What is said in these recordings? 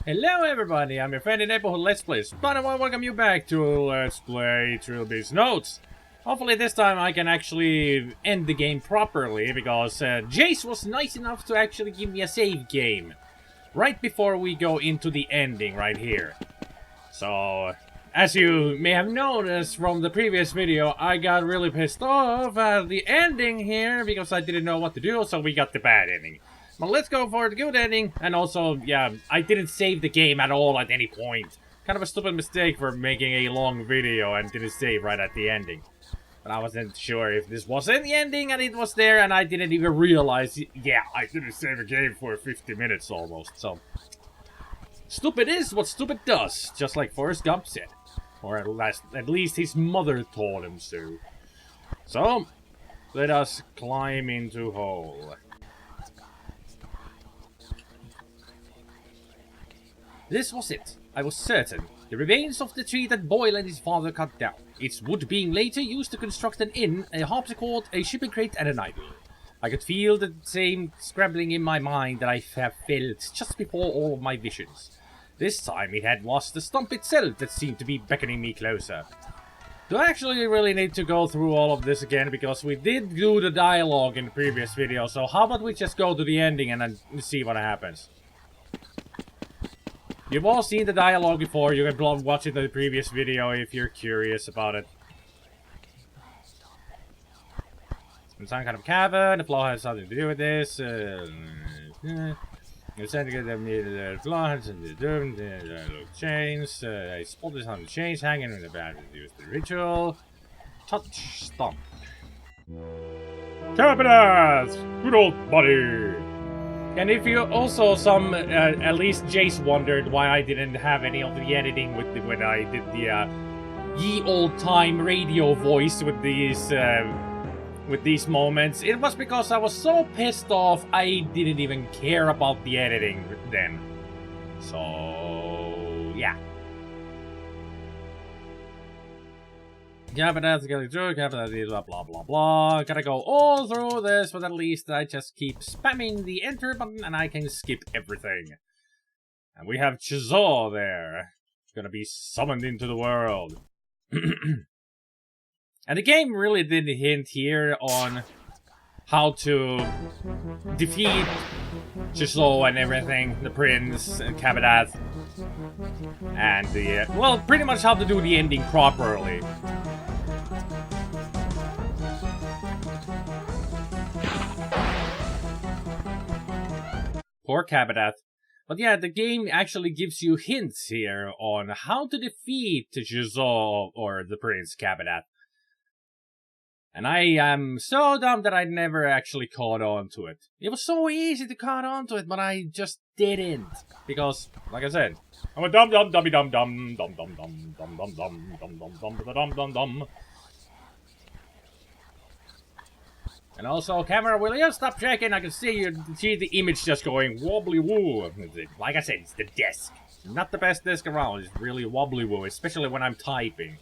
Hello everybody, I'm your friendly neighborhood Let's Play SpiderMwa. Welcome you back to Let's Play Trilby's Notes. Hopefully this time I can actually end the game properly, because Jace was nice enough to actually give me a save game right before we go into the ending right here. So, as you may have noticed from the previous video, I got really pissed off at the ending here because I didn't know what to do, so we got the bad ending. But let's go for the good ending, and also, yeah, I didn't save the game at all at any point. Kind of a stupid mistake for making a long video and didn't save right at the ending. But I wasn't sure if this was in the ending and it was there, and I didn't even realize, yeah, I didn't save a game for 50 minutes almost, so. Stupid is what stupid does, just like Forrest Gump said. Or at least his mother told him so. So, let us climb into hole. This was it. I was certain. The remains of the tree that Boyle and his father cut down. Its wood being later used to construct an inn, a harpsichord, a shipping crate, and an idol. I could feel the same scrambling in my mind that I have felt just before all of my visions. This time it was the stump itself that seemed to be beckoning me closer. Do I actually really need to go through all of this again? Because we did do the dialogue in the previous video, so how about we just go to the ending and then see what happens? You've all seen the dialogue before, you can watch it in the previous video if you're curious about it. In some kind of cavern, the flaw has something to do with this. The flaw has something to do with the chains. I spotted some chains hanging in the back to use the ritual. Touch stomp. Cabinets! Good old buddy! And if you also at least Jace wondered why I didn't have any of the editing when I did the ye old time radio voice with these moments, it was because I was so pissed off I didn't even care about the editing then. So yeah. Yeah, but that's gonna do, blah blah blah blah. Gotta go all through this, but at least I just keep spamming the enter button and I can skip everything. And we have shizz there. It's gonna be summoned into the world. And the game really did hint here on how to defeat shizz and everything, the prince and Cabinet. And the, well, pretty much how to do the ending properly. Poor Cabinet. But yeah, the game actually gives you hints here on how to defeat shizz or the Prince Cabinet. And I am so dumb that I never actually caught on to it. It was so easy to caught on to it, but I just didn't. Because, like I said, I'm a dumb dumb dummy dumb dumb dumb dumb dumb dumb dumb dumb dumb dumb dumb dumb dumb. And also, camera, will you stop checking? I can see the image just going wobbly woo. Like I said, it's the desk. Not the best desk around. It's really wobbly woo, especially when I'm typing.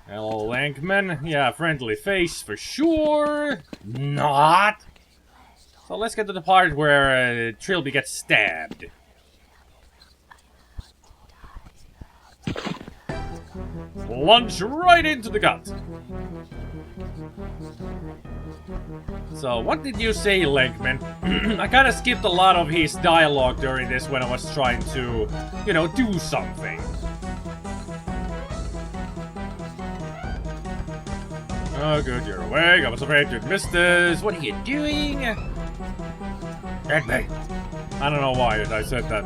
Hello, Lankman. Yeah, friendly face for sure. Not. So let's get to the part where Trilby gets stabbed. Lunge right into the gut. So, what did you say, Lankman? I kind of skipped a lot of his dialogue during this when I was trying to, you know, do something. Oh, good, you're awake. I was afraid you'd miss this. What are you doing? Get me. I don't know why I said that.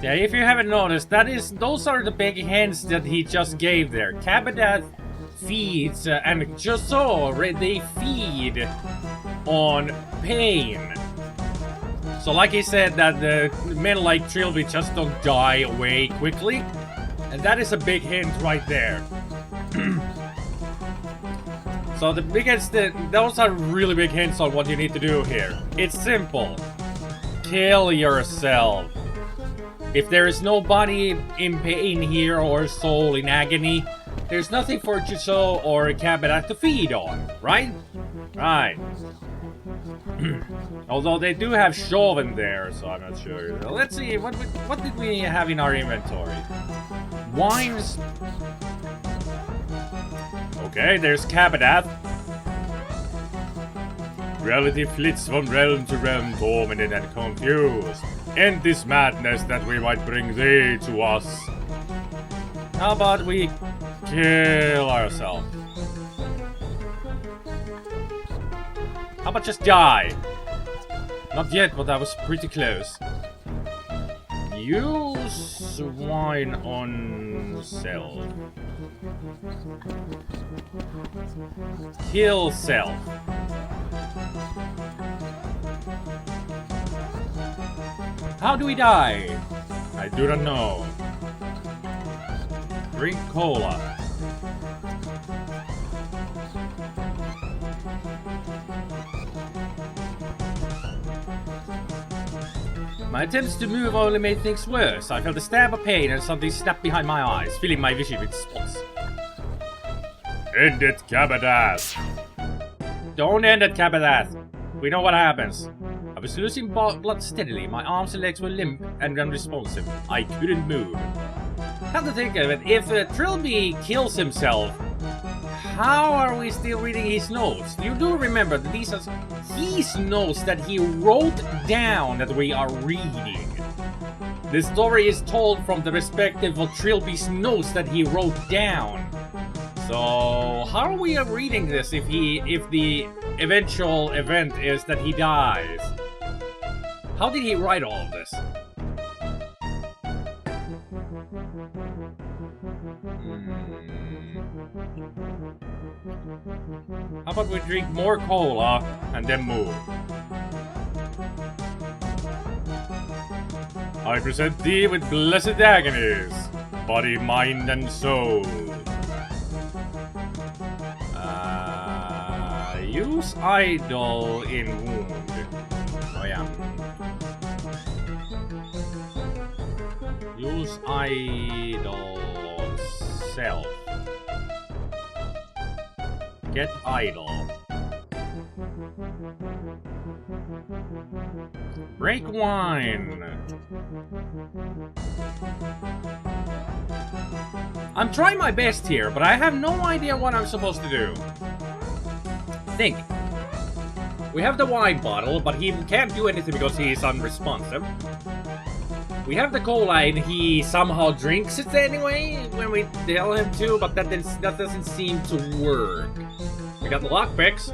Yeah, if you haven't noticed, those are the big hints that he just gave there. Cabinet feeds and shizz, they feed on pain. So like he said, that the men like Trilby just don't die away quickly. And that is a big hint right there. So those are really big hints on what you need to do here. It's simple. Kill yourself. If there is nobody in pain here or soul in agony, there's nothing for Chiso or Cabinet to feed on, right? Right. Although they do have Chauvin there, so I'm not sure. Let's see, what did we have in our inventory? Wines. Okay, there's Cabinet. Reality flits from realm to realm, tormented and confused. End this madness that we might bring thee to us. How about we kill ourselves? How about just die? Not yet, but that was pretty close. Use wine on self. Kill self. How do we die? I do not know. Drink cola. My attempts to move only made things worse. I felt a stab of pain and something snapped behind my eyes, filling my vision with spots. End it, Cabinet! Don't end it, Cabinet! We know what happens. I was losing blood steadily. My arms and legs were limp and unresponsive. I couldn't move. Come to think of it, if Trilby kills himself, how are we still reading his notes? You do remember that these are his notes that he wrote down that we are reading. The story is told from the perspective of Trilby's notes that he wrote down. So how are we reading this if the eventual event is that he dies? How did he write all of this? How about we drink more cola and then move? I present thee with blessed agonies, body, mind, and soul. Use idol in wound. Oh yeah. Use idol on self. Get idol. Break wine. I'm trying my best here, but I have no idea what I'm supposed to do. Think. We have the wine bottle, but he can't do anything because he is unresponsive. We have the cola and he somehow drinks it anyway when we tell him to, but that doesn't seem to work. We got the lockpicks.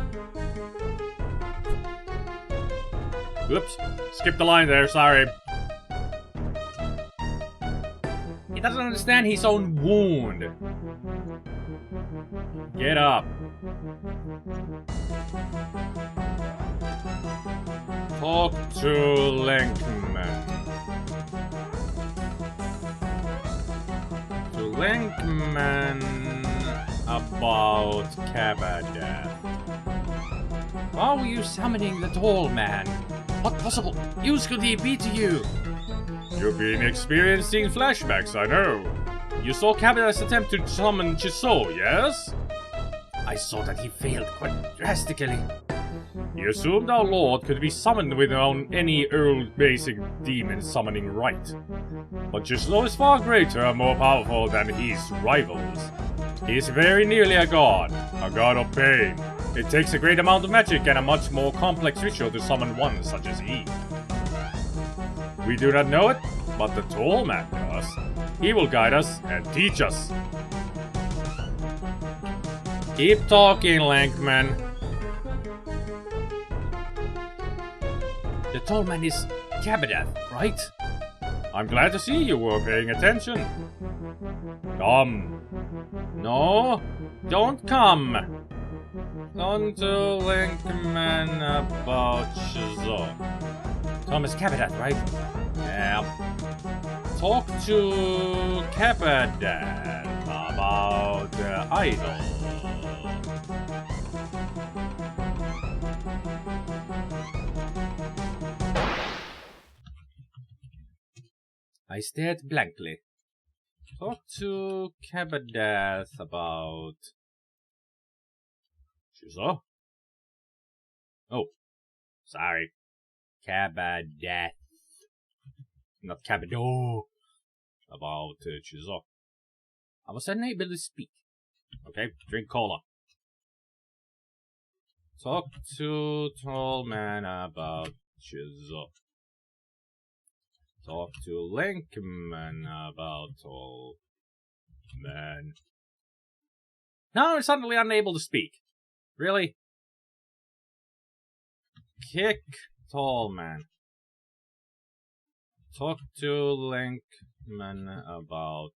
Whoops. Skipped the line there, sorry. He doesn't understand his own wound. Get up. Talk to Lenkman. To Lenkman about Cabinet. How are you summoning the tall man? What possible use could he be to you? You've been experiencing flashbacks, I know. You saw Cabinet's attempt to summon Chiso, yes? I saw that he failed quite drastically. He assumed our lord could be summoned without any old basic demon summoning rite. But Chiso is far greater and more powerful than his rivals. He is very nearly a god of pain. It takes a great amount of magic and a much more complex ritual to summon one such as he. We do not know it, but the tall man does. He will guide us and teach us. Keep talking, Lankman. The tall man is Cabinet, right? I'm glad to see you were paying attention. Come. No, don't come. On to Lankman about Shizz. Thomas Cabinet, right? Yeah. Talk to Cabinet about the idol. I stared blankly. Talk to Cabadath about... Shizz? Oh, sorry. Cabadath. Not Cabado. About Shizz. I was unable to speak. Okay, drink cola. Talk to tall man about Shizz. Talk to Linkman about tall man. Now I'm suddenly unable to speak. Really? Kick tall man. Talk to Linkman about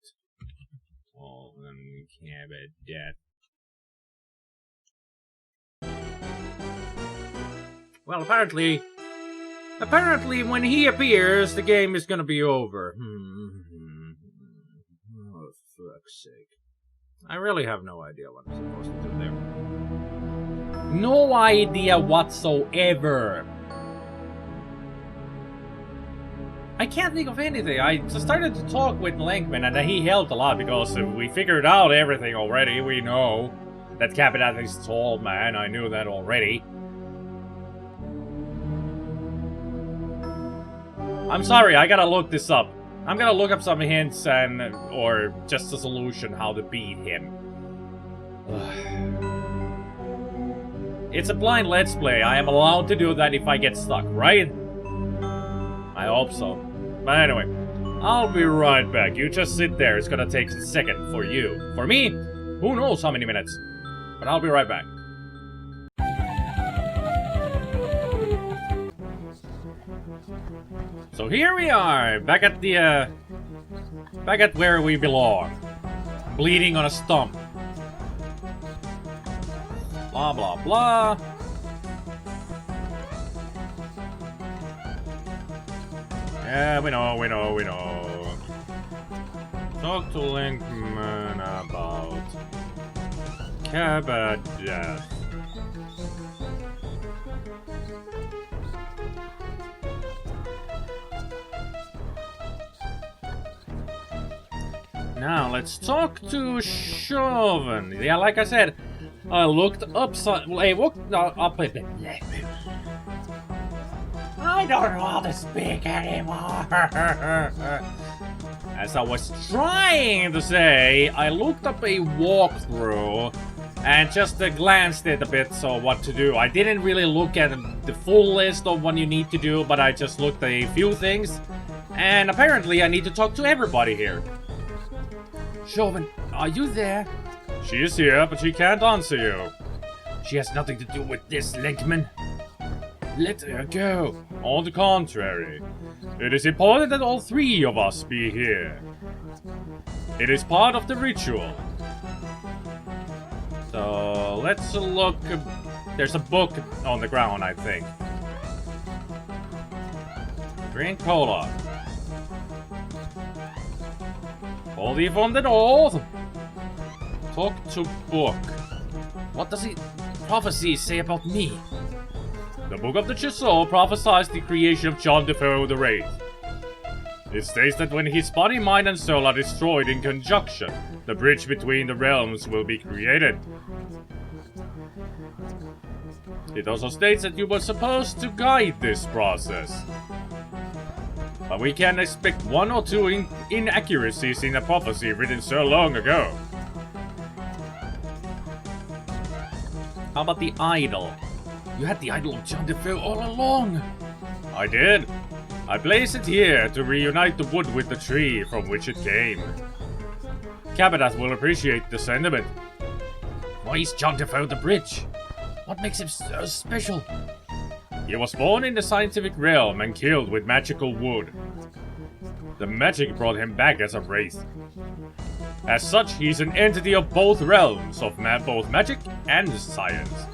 tall man Cabadath. Well, apparently when he appears, the game is gonna be over. Oh, fuck's sake. I really have no idea what I'm supposed to do there. No idea whatsoever. I can't think of anything. I just started to talk with Linkman and he helped a lot because we figured out everything already. We know that Cabadath is tall man. I knew that already. I'm sorry, I gotta look this up. I'm gonna look up some hints and or just a solution how to beat him. It's a blind let's play. I am allowed to do that if I get stuck, right? I hope so. But anyway, I'll be right back. You just sit there. It's gonna take a second for you. For me, who knows how many minutes. But I'll be right back. So here we are, back at where we belong. Bleeding on a stump. Blah, blah, blah. Yeah, we know. Talk to Linkman about Cabadath. Now, let's talk to Chauvin. Yeah, like I said, I looked up... I looked up... I don't know how to speak anymore. As I was trying to say, I looked up a walkthrough and just glanced at a bit, so what to do. I didn't really look at the full list of what you need to do, but I just looked at a few things. And apparently I need to talk to everybody here. Chauvin, are you there? She is here, but she can't answer you. She has nothing to do with this, Linkman. Let her go. On the contrary, it is important that all three of us be here. It is part of the ritual. So, let's look. There's a book on the ground, I think. Drink cola. Only from the north. Talk to book. What does the prophecy say about me? The Book of the Shizz prophesies the creation of John Defoe the Wraith. It states that when his body, mind, and soul are destroyed in conjunction, the bridge between the realms will be created. It also states that you were supposed to guide this process. But we can expect one or two inaccuracies in a prophecy written so long ago. How about the idol? You had the idol of John Defoe all along. I did. I placed it here to reunite the wood with the tree from which it came. Cabadath will appreciate the sentiment. Why is John Defoe the bridge? What makes him so special? He was born in the scientific realm and killed with magical wood. The magic brought him back as a wraith. As such, he's an entity of both realms, of both magic and science.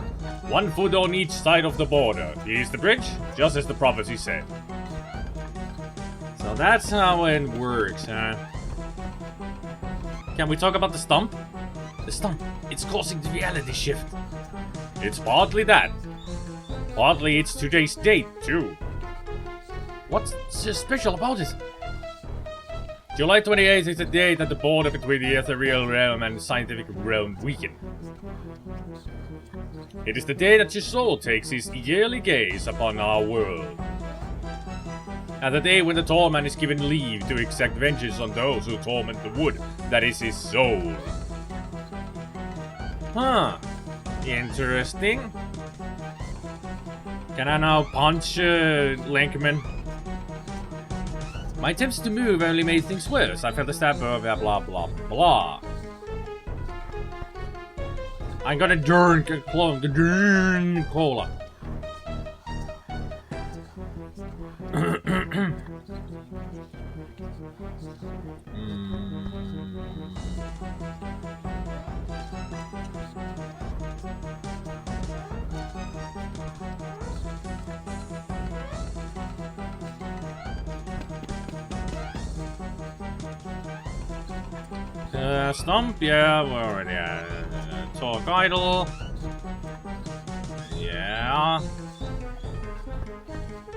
1 foot on each side of the border. He's the bridge, just as the prophecy said. So that's how it works, huh? Can we talk about the stump? The stump, it's causing the reality shift. It's partly that. Partly it's today's date, too. What's so special about it? July 28th is the day that the border between the ethereal realm and the scientific realm weaken. It is the day that your soul takes his yearly gaze upon our world. And the day when the tall man is given leave to exact vengeance on those who torment the wood that is his soul. Huh. Interesting. Can I now punch Lankman? My attempts to move only made things worse. I felt a stab over blah blah blah. I'm gonna drink a cola. Stump, yeah, we're already at talk idle. Yeah.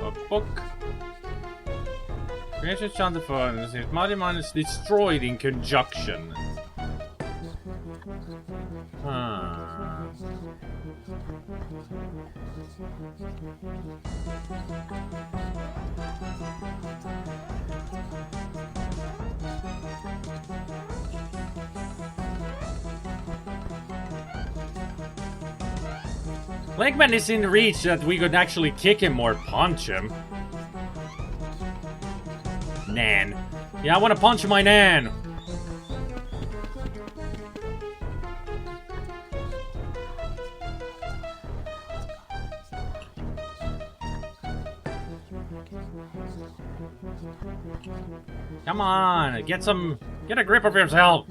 A book. Creation chanted for his mighty mind is destroyed in conjunction. Lankman is in reach that we could actually kick him or punch him. Nan. Yeah, I want to punch my Nan. Come on, get a grip of yourself.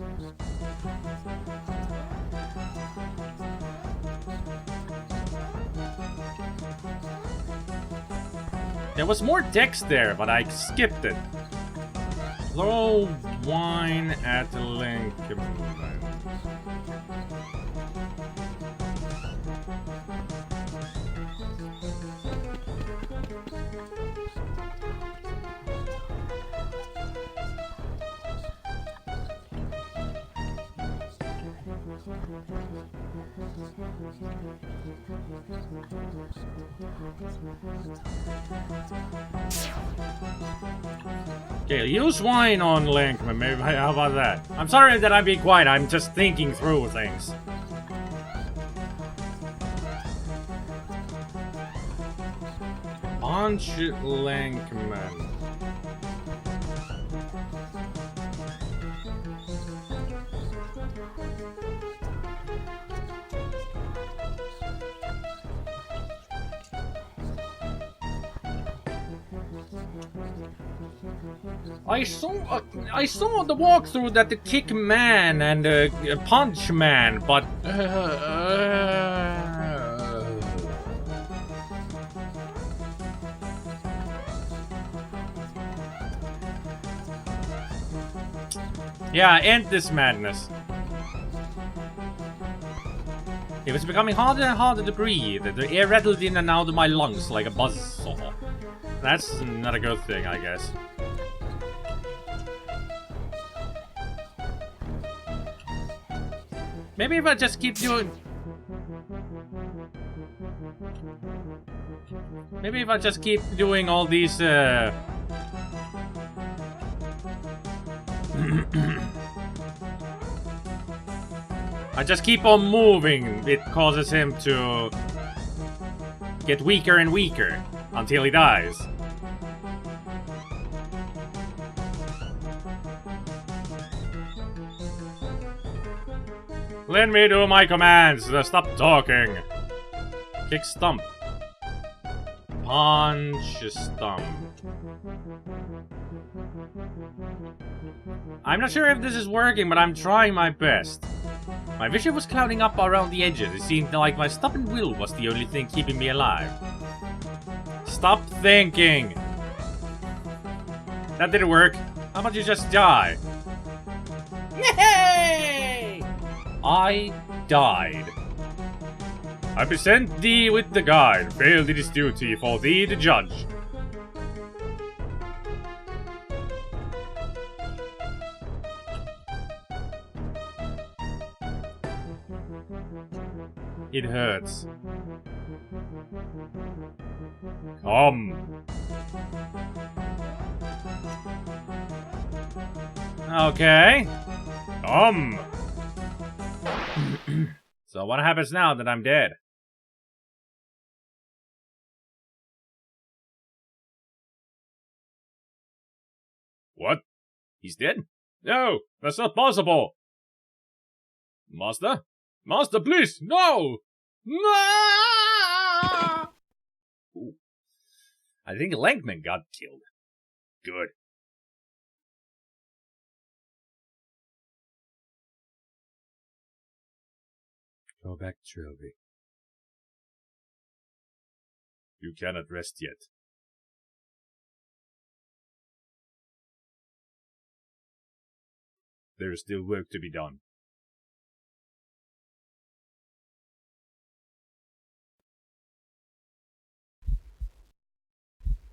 There was more text there, but I skipped it. Throw wine at the link. Okay, use wine on Lankman. Maybe, how about that? I'm sorry that I'm being quiet. I'm just thinking through things. Punch Lankman. I saw the walkthrough that the kick man and punch man, but yeah, end this madness. It was becoming harder and harder to breathe. The air rattled in and out of my lungs like a buzzsaw. That's not a good thing, I guess. Maybe if I just keep doing... Maybe if I just keep doing all these, I just keep on moving, it causes him to get weaker and weaker until he dies. Let me do my commands. Stop talking. Kick stump. Punch stump. I'm not sure if this is working, but I'm trying my best. My vision was clouding up around the edges. It seemed like my stubborn will was the only thing keeping me alive. Stop thinking. That didn't work. How about you just die? Yay! I died. I present thee with the guide. Failed in his duty for thee to judge. It hurts. Come. Okay. Come. So what happens now that I'm dead? What? He's dead? No, that's not possible. Master? Master, please, no! No! Ooh. I think Lankman got killed. Good. Go back, Trilby. You cannot rest yet. There is still work to be done.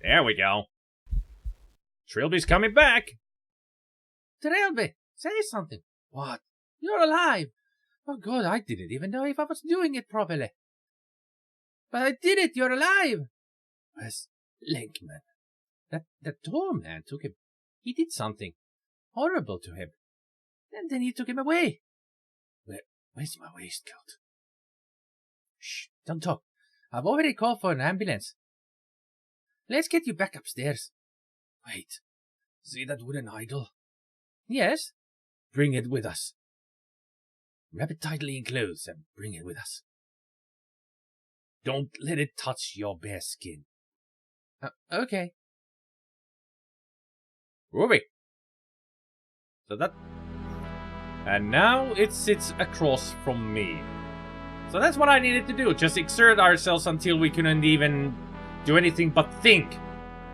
There we go. Trilby's coming back. Trilby, say something. What? You're alive. Oh God, I didn't even know if I was doing it properly. But I did it, you're alive. Where's Lankman? That tall man took him. He did something horrible to him. And then he took him away. Where's my waistcoat? Shh, don't talk. I've already called for an ambulance. Let's get you back upstairs. Wait, see that wooden idol? Yes. Bring it with us. Wrap it tightly in clothes and bring it with us. Don't let it touch your bare skin. Okay. Ruby. So that... And now it sits across from me. So that's what I needed to do. Just exert ourselves until we couldn't even do anything but think.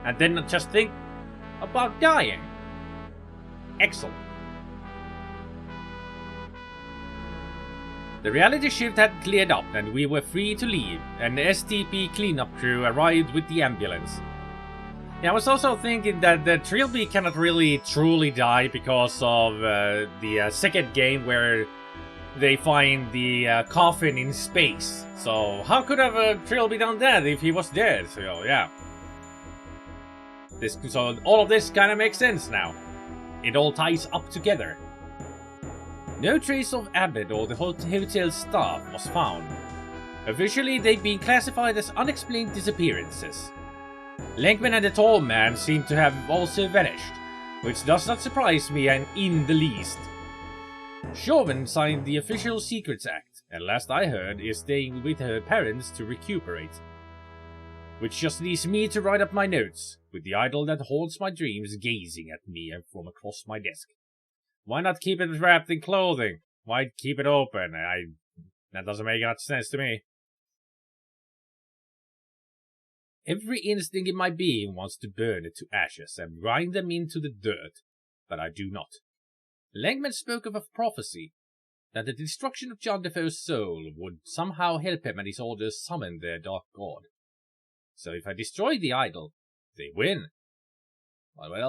And then just think about dying. Excellent. The reality shift had cleared up and we were free to leave. An STP cleanup crew arrived with the ambulance. Yeah, I was also thinking that the Trilby cannot really truly die because of the second game where they find the coffin in space. So how could have Trilby done that if he was dead? So yeah. So all of this kind of makes sense now. It all ties up together. No trace of Abbott or the hotel staff was found. Officially, they've been classified as unexplained disappearances. Lankman and the tall man seem to have also vanished, which does not surprise me in the least. Chauvin signed the Official Secrets Act, and last I heard is staying with her parents to recuperate. Which just leaves me to write up my notes, with the idol that haunts my dreams gazing at me from across my desk. Why not keep it wrapped in clothing? Why keep it open? That doesn't make much sense to me. Every instinct in my being wants to burn it to ashes and grind them into the dirt, but I do not. Lankman spoke of a prophecy, that the destruction of John Defoe's soul would somehow help him and his orders summon their dark god. So if I destroy the idol, they win. What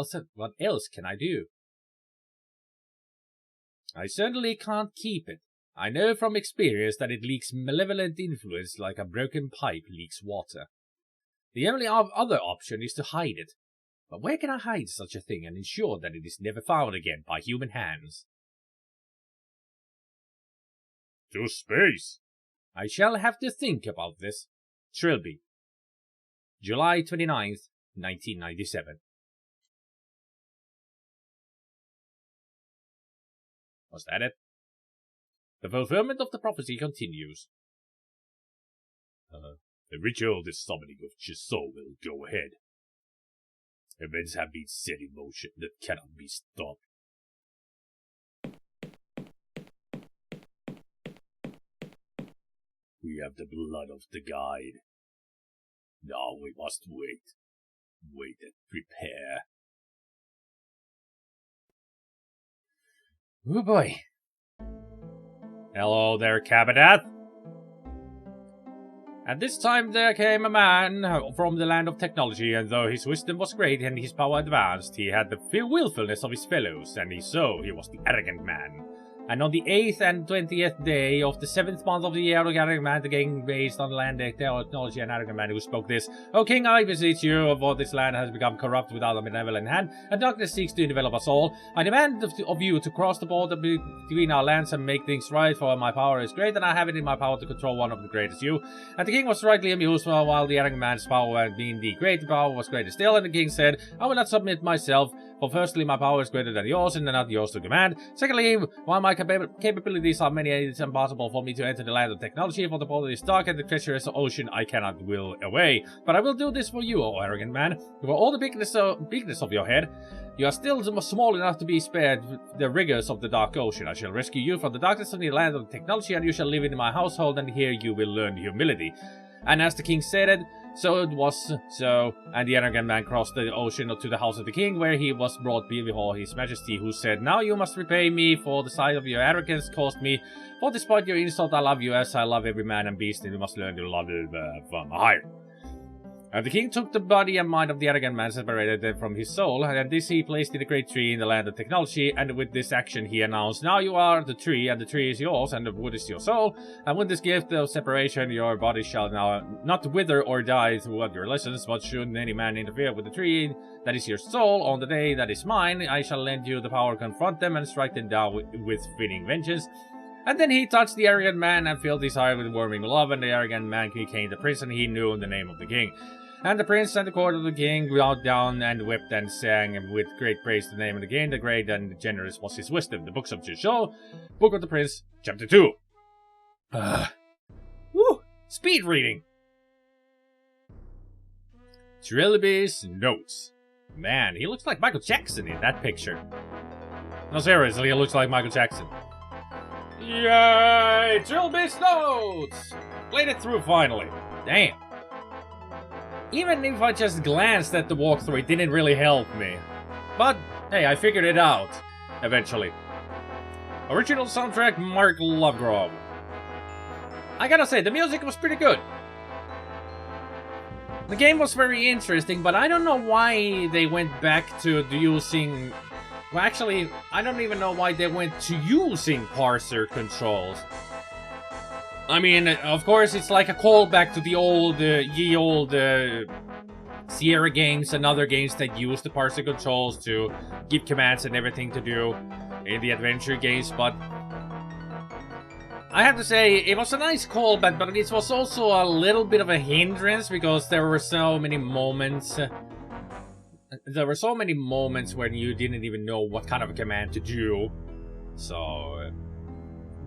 else can I do? I certainly can't keep it. I know from experience that it leaks malevolent influence like a broken pipe leaks water. The only other option is to hide it. But where can I hide such a thing and ensure that it is never found again by human hands? To space. I shall have to think about this. Trilby. July 29th, 1997. Was that it? The fulfillment of the prophecy continues. The ritual of the summoning of shizz will go ahead. Events have been set in motion that cannot be stopped. We have the blood of the guide. Now we must wait. Wait and prepare. Oh boy. Hello there, Cabinet. At this time there came a man from the land of technology, and though his wisdom was great and his power advanced, he had the willfulness of his fellows, and he was the arrogant man. And on the 8th and 20th day of the 7th month of the year, the Arrogant Man, the king based on land technology and Arrogant Man who spoke this. O king, I beseech you, for this land has become corrupt without a benevolent hand, and darkness seeks to envelop us all. I demand of you to cross the border between our lands and make things right, for my power is great, and I have it in my power to control one of the greatest you. And the king was rightly amused, while the Arrogant Man's power being the great power was greater still, and the king said, I will not submit myself. For firstly, my power is greater than yours, and not yours to command. Secondly, while my capabilities are many, it is impossible for me to enter the land of technology, for the border is dark and the treacherous ocean I cannot will away. But I will do this for you, O Arrogant Man. For all the bigness of your head, you are still small enough to be spared the rigors of the dark ocean. I shall rescue you from the darkness of the land of technology, and you shall live in my household, and here you will learn humility. And as the king said it, so it was so, and the Arrogant Man crossed the ocean to the house of the king, where he was brought before his majesty, who said, Now you must repay me for the sight of your arrogance caused me, for despite your insult I love you as I love every man and beast, and you must learn to love it from higher. And the king took the body and mind of the Arrogant Man, separated them from his soul, and this he placed in a great tree in the land of technology, and with this action he announced, Now you are the tree, and the tree is yours, and the wood is your soul, and with this gift of separation your body shall now not wither or die throughout your lessons, but should any man interfere with the tree that is your soul, on the day that is mine, I shall lend you the power to confront them and strike them down with fitting vengeance. And then he touched the Arrogant Man and filled his heart with warming love, and the Arrogant Man became the prince, and he knew the name of the king. And the prince and the court of the king bowed down and wept and sang with great praise the name of the king. The great and generous was his wisdom. The books of Shizz, Book of the Prince, Chapter 2. Woo! Speed reading! Trilby's notes. Man, he looks like Michael Jackson in that picture. No, seriously, he looks like Michael Jackson. Yay! Trilby's notes! Played it through finally. Damn. Even if I just glanced at the walkthrough, it didn't really help me. But, hey, I figured it out. Eventually. Original soundtrack, Mark Lovegrove. I gotta say, the music was pretty good. The game was very interesting, but I don't know why they went back to using... Well, actually, I don't even know why they went to using parser controls. I mean, of course, it's like a callback to the old, Sierra games and other games that use the parser controls to give commands and everything to do in the adventure games, but I have to say, it was a nice callback, but it was also a little bit of a hindrance because there were so many moments. There were so many moments when you didn't even know what kind of a command to do, so...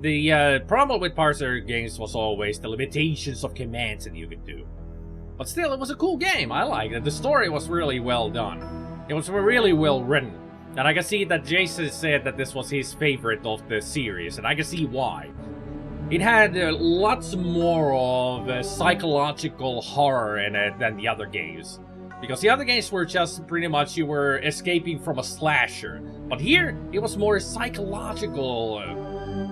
The problem with parser games was always the limitations of commands that you could do. But still, it was a cool game. I liked it. The story was really well done. It was really well written. And I can see that Jason said that this was his favorite of the series, and I can see why. It had lots more of psychological horror in it than the other games. Because the other games were just pretty much you were escaping from a slasher. But here, it was more psychological.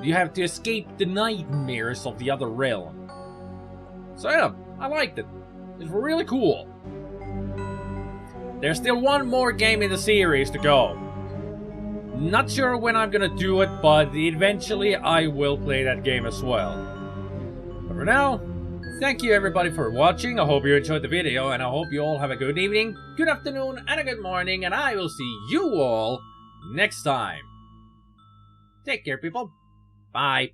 You have to escape the nightmares of the other realm. So yeah, I liked it. It's really cool. There's still one more game in the series to go. Not sure when I'm gonna do it, but eventually I will play that game as well. But for now, thank you everybody for watching. I hope you enjoyed the video, and I hope you all have a good evening, good afternoon, and a good morning, and I will see you all next time. Take care, people. Bye.